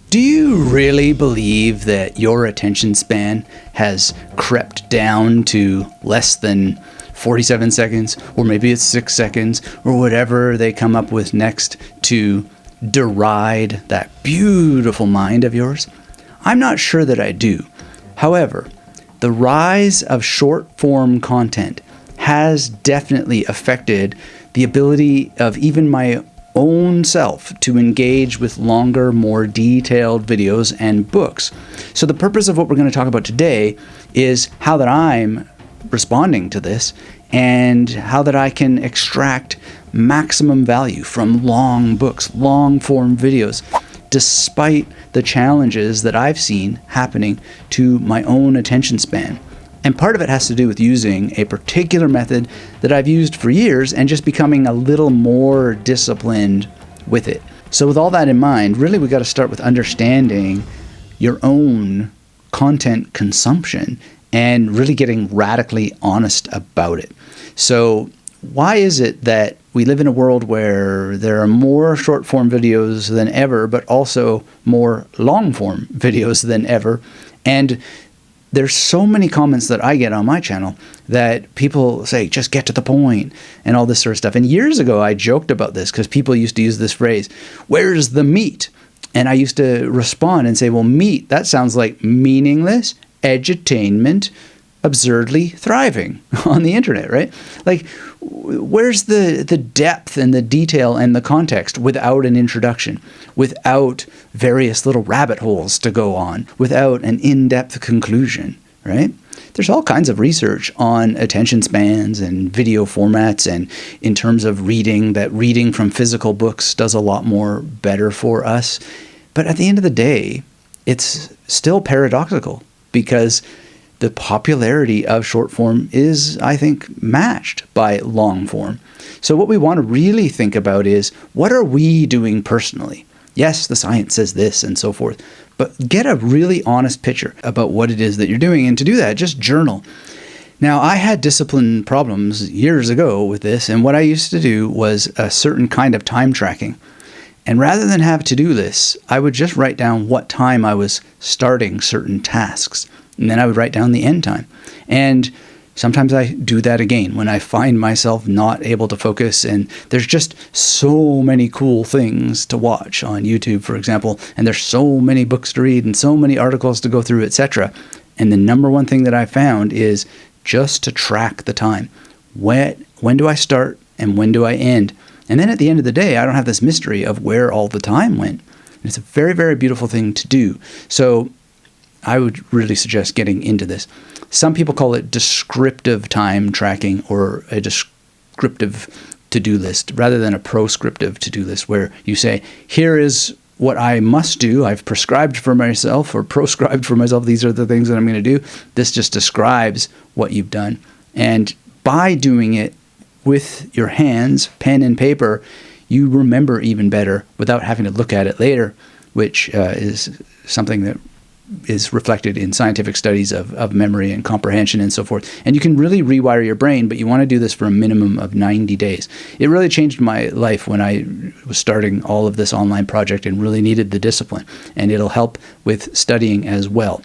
Do you really believe that your attention span has crept down to less than 47 seconds, or maybe it's 6 seconds, or whatever they come up with next to deride that beautiful mind of yours? I'm not sure that I do. However, the rise of short-form content has definitely affected the ability of even my own self to engage with longer, more detailed videos and books. So the purpose of what we're going to talk about today is how that I'm responding to this and how that I can extract maximum value from long books, long form videos, despite the challenges that I've seen happening to my own attention span. And part of it has to do with using a particular method that I've used for years and just becoming a little more disciplined with it. So with all that in mind, really we got to start with understanding your own content consumption and really getting radically honest about it. So why is it that we live in a world where there are more short-form videos than ever, but also more long-form videos than ever? And there's so many comments that I get on my channel that people say, just get to the point and all this sort of stuff. And years ago, I joked about this because people used to use this phrase, where's the meat? And I used to respond and say, well, meat, that sounds like meaningless edutainment, absurdly thriving on the internet, right? Like, where's the depth and the detail and the context without an introduction, without various little rabbit holes to go on, without an in-depth conclusion, right? There's all kinds of research on attention spans and video formats, and in terms of reading, that reading from physical books does a lot more better for us. But at the end of the day, it's still paradoxical because the popularity of short form is, I think, matched by long form. So what we want to really think about is, what are we doing personally? Yes, the science says this and so forth, but get a really honest picture about what it is that you're doing. And to do that, just journal. Now, I had discipline problems years ago with this, and what I used to do was a certain kind of time tracking. And rather than have to-do lists, I would just write down what time I was starting certain tasks. And then I would write down the end time. And sometimes I do that again when I find myself not able to focus. And there's just so many cool things to watch on YouTube, for example. And there's so many books to read and so many articles to go through, etc. And the number one thing that I found is just to track the time. When do I start and when do I end? And then at the end of the day, I don't have this mystery of where all the time went. And it's a very, very beautiful thing to do. So I would really suggest getting into this. Some people call it descriptive time tracking or a descriptive to-do list rather than a proscriptive to-do list, where you say, here is what I must do. I've prescribed for myself or proscribed for myself. These are the things that I'm going to do. This just describes what you've done. And by doing it with your hands, pen and paper, you remember even better without having to look at it later, which is something that is reflected in scientific studies of memory and comprehension and so forth. And you can really rewire your brain, but you want to do this for a minimum of 90 days. It really changed my life when I was starting all of this online project and really needed the discipline. And it'll help with studying as well.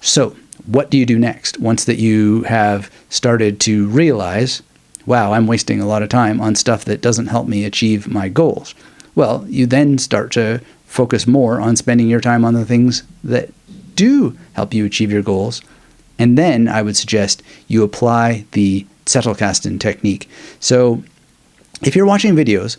So what do you do next? Once that you have started to realize, wow, I'm wasting a lot of time on stuff that doesn't help me achieve my goals. Well, you then start to focus more on spending your time on the things that do help you achieve your goals. And then I would suggest you apply the Zettelkasten technique. So if you're watching videos,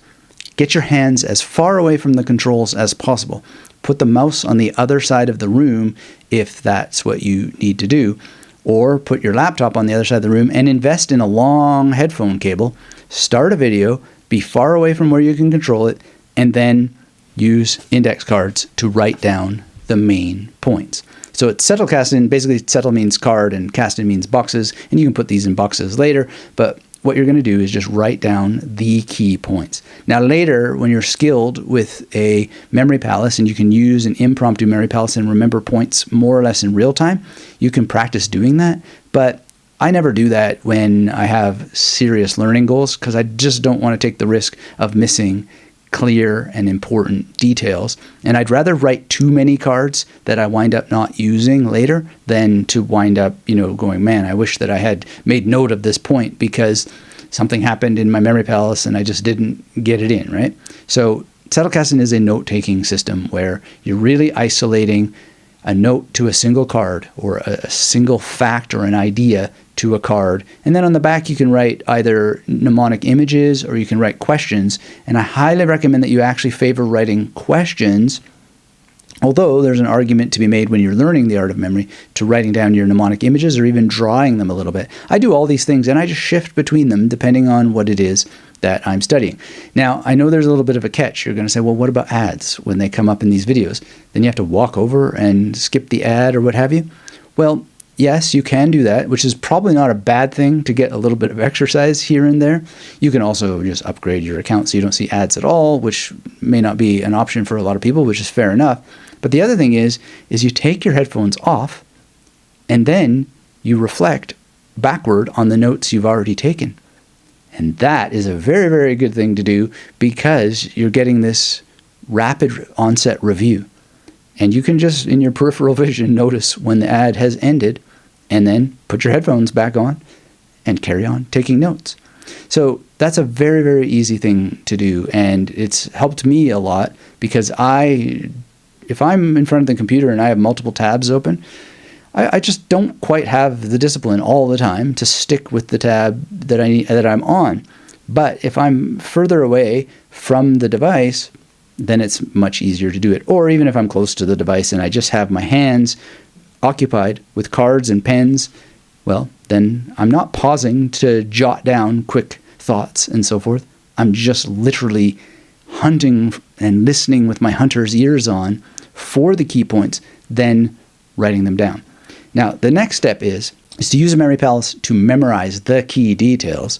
get your hands as far away from the controls as possible. Put the mouse on the other side of the room if that's what you need to do. Or put your laptop on the other side of the room and invest in a long headphone cable. Start a video, be far away from where you can control it, and then use index cards to write down the main points. So it's Zettelkasten. Basically, Zettel means card and Kasten means boxes, and you can put these in boxes later, but what you're going to do is just write down the key points. Now later, when you're skilled with a memory palace and you can use an impromptu memory palace and remember points more or less in real time, you can practice doing that. But I never do that when I have serious learning goals because I just don't want to take the risk of missing clear and important details. And I'd rather write too many cards that I wind up not using later than to wind up, going, man, I wish that I had made note of this point because something happened in my memory palace and I just didn't get it in, right? So Zettelkasten is a note-taking system where you're really isolating a note to a single card or a single fact or an idea to a card. And then on the back, you can write either mnemonic images or you can write questions. And I highly recommend that you actually favor writing questions, although there's an argument to be made when you're learning the art of memory to writing down your mnemonic images or even drawing them a little bit. I do all these things and I just shift between them depending on what it is that I'm studying. Now, I know there's a little bit of a catch. You're going to say, well, what about ads when they come up in these videos? Then you have to walk over and skip the ad or what have you. Well, yes, you can do that, which is probably not a bad thing to get a little bit of exercise here and there. You can also just upgrade your account so you don't see ads at all, which may not be an option for a lot of people, which is fair enough. But the other thing is you take your headphones off and then you reflect backward on the notes you've already taken. And that is a very, very good thing to do because you're getting this rapid onset review. And you can just, in your peripheral vision, notice when the ad has ended and then put your headphones back on and carry on taking notes. So that's a very, very easy thing to do. And it's helped me a lot because if I'm in front of the computer and I have multiple tabs open, I just don't quite have the discipline all the time to stick with the tab that I'm on. But if I'm further away from the device, then it's much easier to do it. Or even if I'm close to the device and I just have my hands occupied with cards and pens, well, then I'm not pausing to jot down quick thoughts and so forth. I'm just literally hunting and listening with my hunter's ears on for the key points, then writing them down. Now, the next step is to use a memory palace to memorize the key details,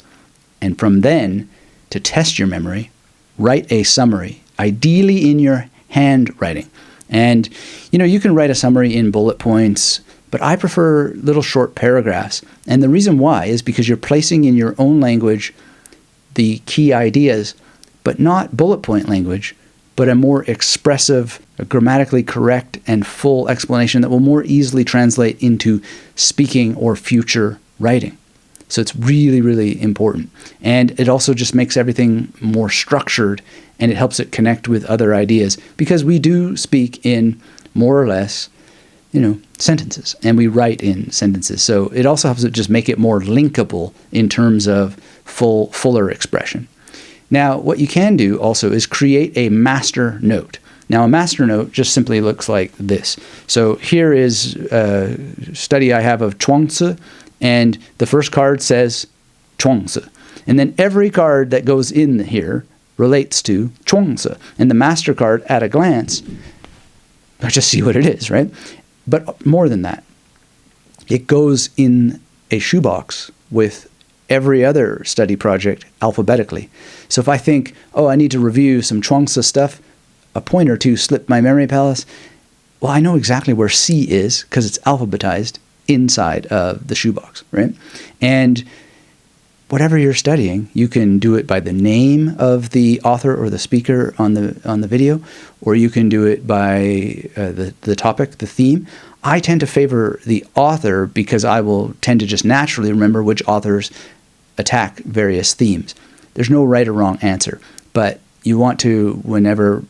and from then to test your memory, write a summary, ideally in your handwriting. And, you can write a summary in bullet points, but I prefer little short paragraphs. And the reason why is because you're placing in your own language the key ideas, but not bullet point language, but a more expressive, a grammatically correct and full explanation that will more easily translate into speaking or future writing. So it's really, really important. And it also just makes everything more structured and it helps it connect with other ideas because we do speak in more or less, sentences and we write in sentences. So it also helps it just make it more linkable in terms of fuller expression. Now, what you can do also is create a master note. Now, a master note just simply looks like this. So here is a study I have of Chuangzi, and the first card says Chuangzi. And then every card that goes in here relates to Chuangzi. And the master card, at a glance, I just see what it is, right? But more than that, it goes in a shoebox with every other study project alphabetically. So if I think, I need to review some Chuangzi stuff, a point or two slip my memory palace, well, I know exactly where C is because it's alphabetized inside of the shoebox, right? And whatever you're studying, you can do it by the name of the author or the speaker on the video, or you can do it by the topic, the theme. I tend to favor the author because I will tend to just naturally remember which authors attack various themes. There's no right or wrong answer, but you want to, whenever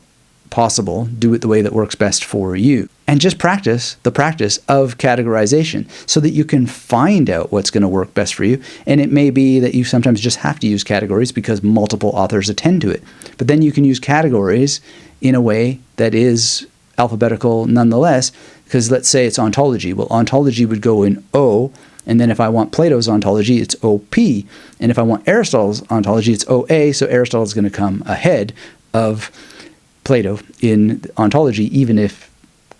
possible, do it the way that works best for you. And just practice the practice of categorization so that you can find out what's going to work best for you. And it may be that you sometimes just have to use categories because multiple authors attend to it. But then you can use categories in a way that is alphabetical nonetheless, because let's say it's ontology. Well, ontology would go in O, and then if I want Plato's ontology, it's OP. And if I want Aristotle's ontology, it's OA, so Aristotle is going to come ahead of Plato in ontology, even if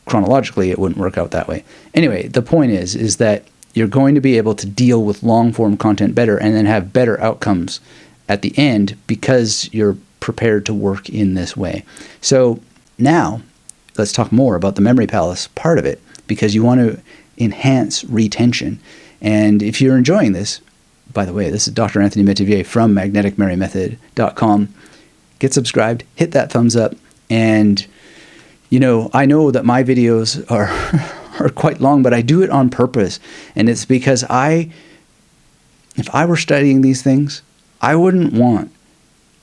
chronologically it wouldn't work out that way. Anyway, the point is that you're going to be able to deal with long-form content better and then have better outcomes at the end because you're prepared to work in this way. So now let's talk more about the memory palace part of it because you want to enhance retention. And if you're enjoying this, by the way, this is Dr. Anthony Metivier from magneticmerrymethod.com. get subscribed, hit that thumbs up. And, I know that my videos are quite long, but I do it on purpose. And it's because if I were studying these things, I wouldn't want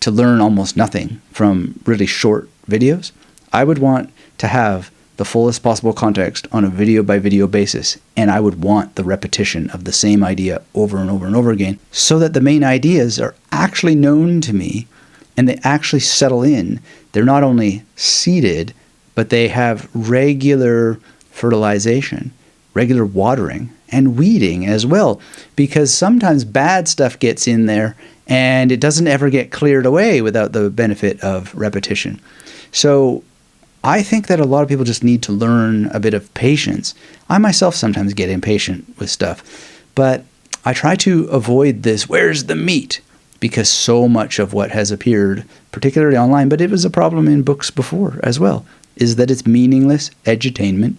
to learn almost nothing from really short videos. I would want to have the fullest possible context on a video by video basis, and I would want the repetition of the same idea over and over and over again, so that the main ideas are actually known to me and they actually settle in. They're not only seeded, but they have regular fertilization, regular watering, and weeding as well, because sometimes bad stuff gets in there and it doesn't ever get cleared away without the benefit of repetition. So I think that a lot of people just need to learn a bit of patience. I myself sometimes get impatient with stuff, but I try to avoid this, where's the meat? Because so much of what has appeared, particularly online, but it was a problem in books before as well, is that it's meaningless edutainment,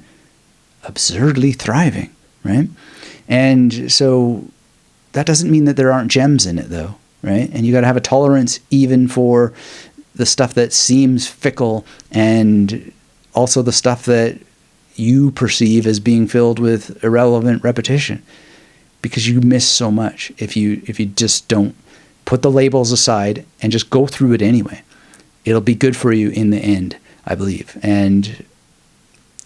absurdly thriving, right? And so that doesn't mean that there aren't gems in it, though, right? And you got to have a tolerance even for the stuff that seems fickle, and also the stuff that you perceive as being filled with irrelevant repetition, because you miss so much if you just don't put the labels aside and just go through it anyway. It'll be good for you in the end, I believe. And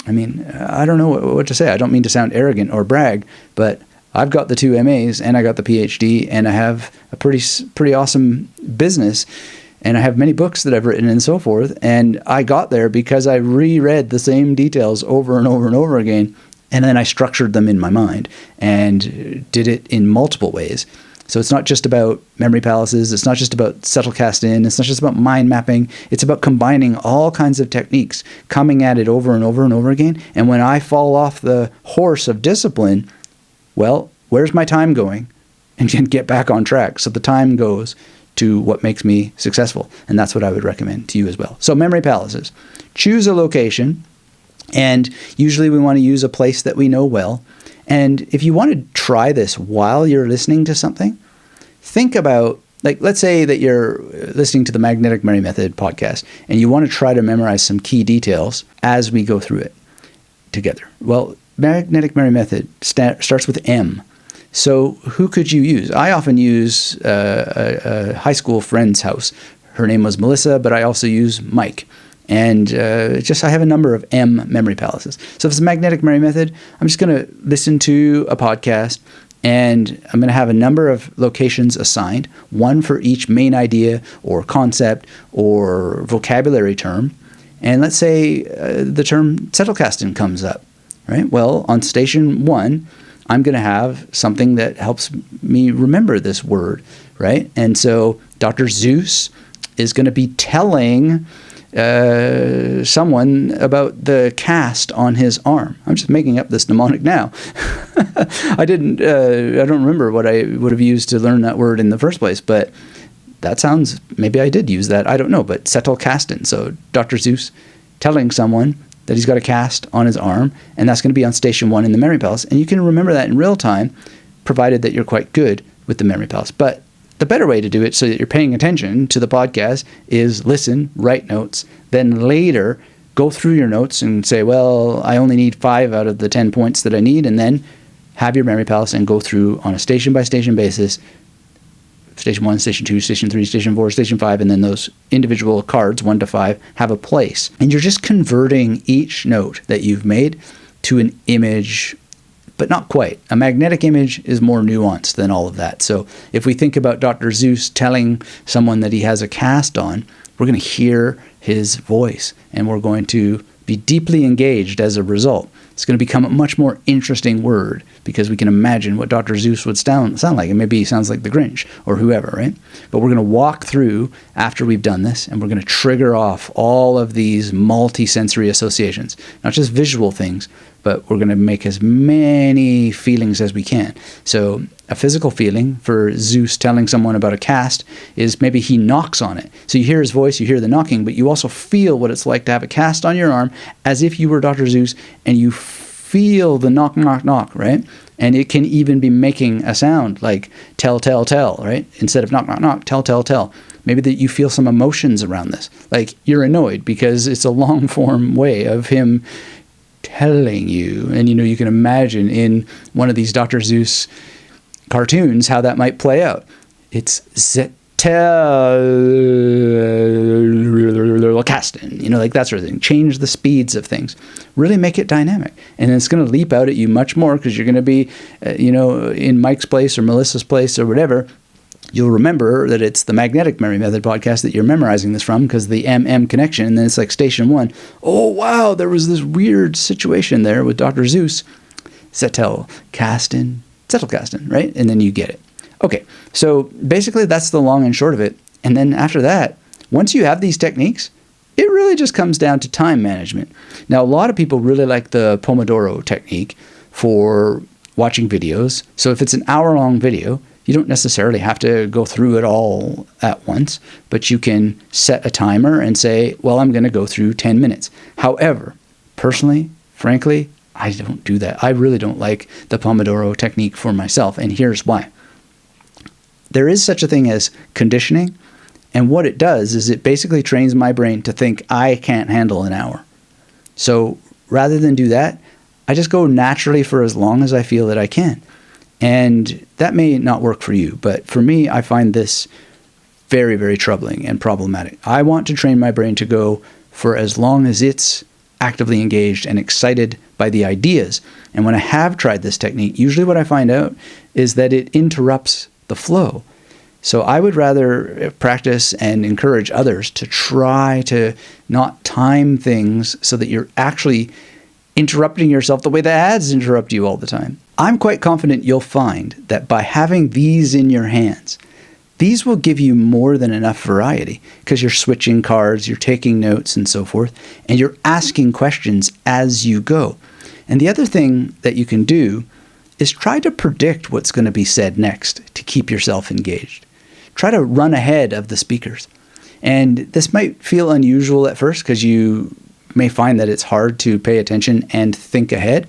I mean, I don't know what to say. I don't mean to sound arrogant or brag, but I've got the 2 MAs and I got the PhD, and I have a pretty awesome business, and I have many books that I've written and so forth. And I got there because I reread the same details over and over and over again, and then I structured them in my mind and did it in multiple ways. So it's not just about memory palaces. It's not just about subtle cast in. It's not just about mind mapping. It's about combining all kinds of techniques, coming at it over and over and over again. And when I fall off the horse of discipline, well, where's my time going? And then get back on track. So the time goes to what makes me successful. And that's what I would recommend to you as well. So memory palaces. Choose a location. And usually we want to use a place that we know well. And if you want to try this while you're listening to something, think about, like, let's say that you're listening to the Magnetic Memory Method podcast and you want to try to memorize some key details as we go through it together. Well, Magnetic Memory Method starts with M. So who could you use? I often use a high school friend's house. Her name was Melissa, but I also use Mike. And I have a number of M memory palaces. So if it's a magnetic memory method, I'm just going to listen to a podcast, and I'm going to have a number of locations assigned, one for each main idea or concept or vocabulary term. And let's say the term zettelkasten comes up, right? Well, on station 1, I'm going to have something that helps me remember this word, right? And so Dr. Zeus is going to be telling someone about the cast on his arm. I'm just making up this mnemonic now. I don't remember what I would have used to learn that word in the first place, but that sounds, maybe I did use that. I don't know, but zettelkasten. So Dr. Zeus telling someone that he's got a cast on his arm, and that's going to be on station 1 in the memory palace. And you can remember that in real time, provided that you're quite good with the memory palace. But the better way to do it so that you're paying attention to the podcast is listen, write notes, then later go through your notes and say, well, I only need 5 out of the 10 points that I need, and then have your memory palace and go through on a station-by-station basis, station 1, station 2, station 3, station 4, station 5, and then those individual cards, 1 to 5, have a place. And you're just converting each note that you've made to an image, but not quite. A magnetic image is more nuanced than all of that. So if we think about Dr. Zeus telling someone that he has a cast on, we're going to hear his voice, and we're going to be deeply engaged as a result. It's going to become a much more interesting word because we can imagine what Dr. Zeus would sound like. And maybe he sounds like the Grinch or whoever, right? But we're going to walk through after we've done this, and we're going to trigger off all of these multi-sensory associations, not just visual things, but we're going to make as many feelings as we can. So a physical feeling for Zeus telling someone about a cast is maybe he knocks on it. So you hear his voice, you hear the knocking, but you also feel what it's like to have a cast on your arm as if you were Dr. Zeus, and you feel the knock, knock, knock, right? And it can even be making a sound like tell, tell, tell, right? Instead of knock, knock, knock, tell, tell, tell. Maybe that you feel some emotions around this. Like you're annoyed because it's a long form way of him telling you. And, you can imagine in one of these Dr. Seuss cartoons how that might play out. It's Zettelkasten, like that sort of thing. Change the speeds of things. Really make it dynamic. And it's going to leap out at you much more because you're going to be, in Mike's place or Melissa's place or whatever. You'll remember that it's the Magnetic Memory Method podcast that you're memorizing this from because the MM connection, and then it's like station 1. Oh, wow, there was this weird situation there with Dr. Seuss. Zettelkasten, right? And then you get it. Okay, so basically that's the long and short of it. And then after that, once you have these techniques, it really just comes down to time management. Now, a lot of people really like the Pomodoro technique for watching videos. So if it's an hour-long video, you don't necessarily have to go through it all at once, but you can set a timer and say, well, I'm going to go through 10 minutes. However, personally, frankly, I don't do that. I really don't like the Pomodoro technique for myself, and here's why. There is such a thing as conditioning, and what it does is it basically trains my brain to think I can't handle an hour. So rather than do that, I just go naturally for as long as I feel that I can. And that may not work for you, but for me, I find this very, very troubling and problematic. I want to train my brain to go for as long as it's actively engaged and excited by the ideas. And when I have tried this technique, usually what I find out is that it interrupts the flow. So I would rather practice and encourage others to try to not time things so that you're actually interrupting yourself the way the ads interrupt you all the time. I'm quite confident you'll find that by having these in your hands, these will give you more than enough variety because you're switching cards, you're taking notes and so forth, and you're asking questions as you go. And the other thing that you can do is try to predict what's going to be said next to keep yourself engaged. Try to run ahead of the speakers. And this might feel unusual at first because you may find that it's hard to pay attention and think ahead,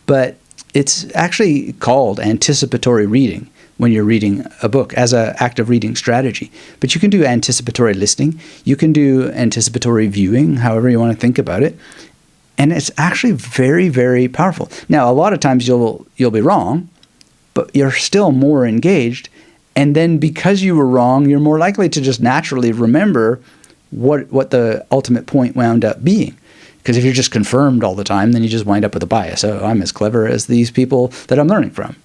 but it's actually called anticipatory reading when you're reading a book as an active reading strategy. But you can do anticipatory listening. You can do anticipatory viewing, however you want to think about it. And it's actually very, very powerful. Now, a lot of times you'll be wrong, but you're still more engaged. And then because you were wrong, you're more likely to just naturally remember what the ultimate point wound up being. Because if you're just confirmed all the time, then you just wind up with a bias. Oh, I'm as clever as these people that I'm learning from,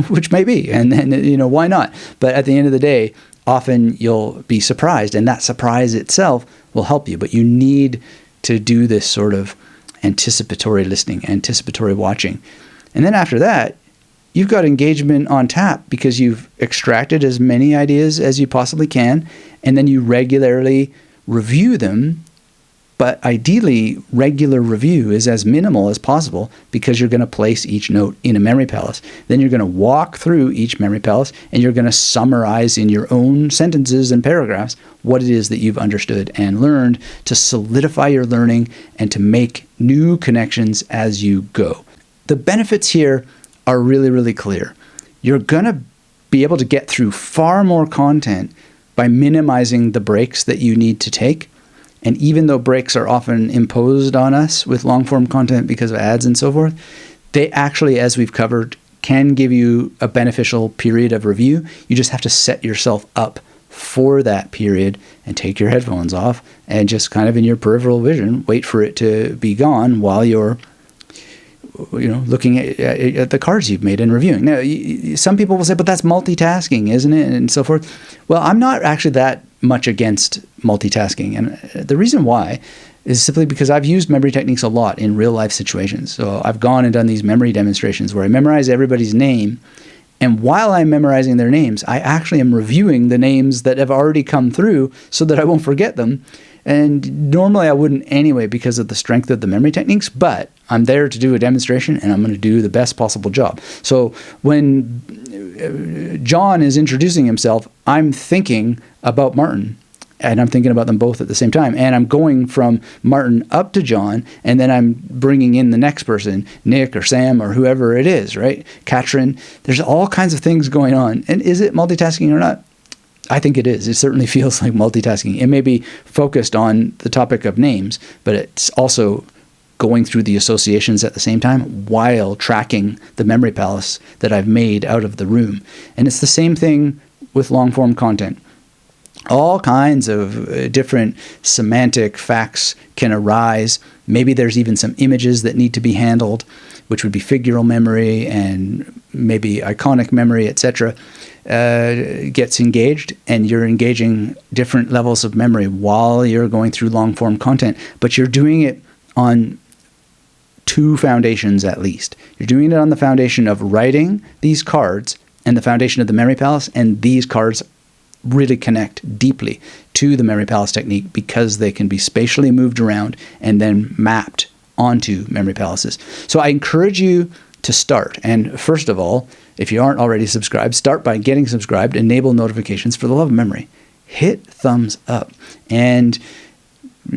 which may be. And then, why not? But at the end of the day, often you'll be surprised, and that surprise itself will help you. But you need to do this sort of anticipatory listening, anticipatory watching. And then after that, you've got engagement on tap because you've extracted as many ideas as you possibly can, and then you regularly review them. But ideally, regular review is as minimal as possible because you're going to place each note in a memory palace. Then you're going to walk through each memory palace and you're going to summarize in your own sentences and paragraphs what it is that you've understood and learned to solidify your learning and to make new connections as you go. The benefits here are really, really clear. You're going to be able to get through far more content by minimizing the breaks that you need to take. And even though breaks are often imposed on us with long-form content because of ads and so forth, they actually, as we've covered, can give you a beneficial period of review. You just have to set yourself up for that period and take your headphones off and just kind of in your peripheral vision, wait for it to be gone while you're looking at the cards you've made and reviewing. Now, some people will say, but that's multitasking, isn't it? And so forth. Well, I'm not actually that much against multitasking. And the reason why is simply because I've used memory techniques a lot in real life situations. So I've gone and done these memory demonstrations where I memorize everybody's name. And while I'm memorizing their names, I actually am reviewing the names that have already come through so that I won't forget them. And normally I wouldn't anyway because of the strength of the memory techniques, but I'm there to do a demonstration and I'm going to do the best possible job. So when John is introducing himself, I'm thinking about Martin and I'm thinking about them both at the same time. And I'm going from Martin up to John, and then I'm bringing in the next person, Nick or Sam or whoever it is, right? Katrin. There's all kinds of things going on. And is it multitasking or not? I think it is. It certainly feels like multitasking. It may be focused on the topic of names, but it's also going through the associations at the same time while tracking the memory palace that I've made out of the room. And it's the same thing with long-form content. All kinds of different semantic facts can arise. Maybe there's even some images that need to be handled, which would be figural memory and maybe iconic memory, etc. Gets engaged, and you're engaging different levels of memory while you're going through long-form content. But you're doing it on two foundations at least. You're doing it on the foundation of writing these cards and the foundation of the memory palace, and these cards really connect deeply to the memory palace technique because they can be spatially moved around and then mapped onto memory palaces. So I encourage you to start. And first of all, if you aren't already subscribed, start by getting subscribed, enable notifications. For the love of memory, hit thumbs up and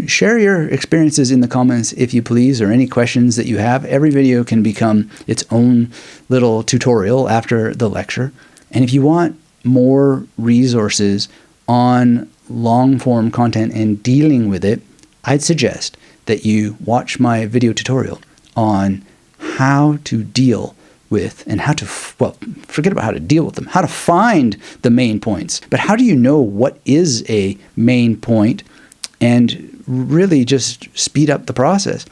share your experiences in the comments if you please, or any questions that you have. Every video can become its own little tutorial after the lecture. And if you want more resources on long-form content and dealing with it, I'd suggest that you watch my video tutorial on how to deal with and how to, well, forget about how to deal with them, how to find the main points. But how do you know what is a main point and really just speed up the process?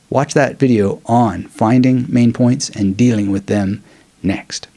Watch that video on finding main points and dealing with them next.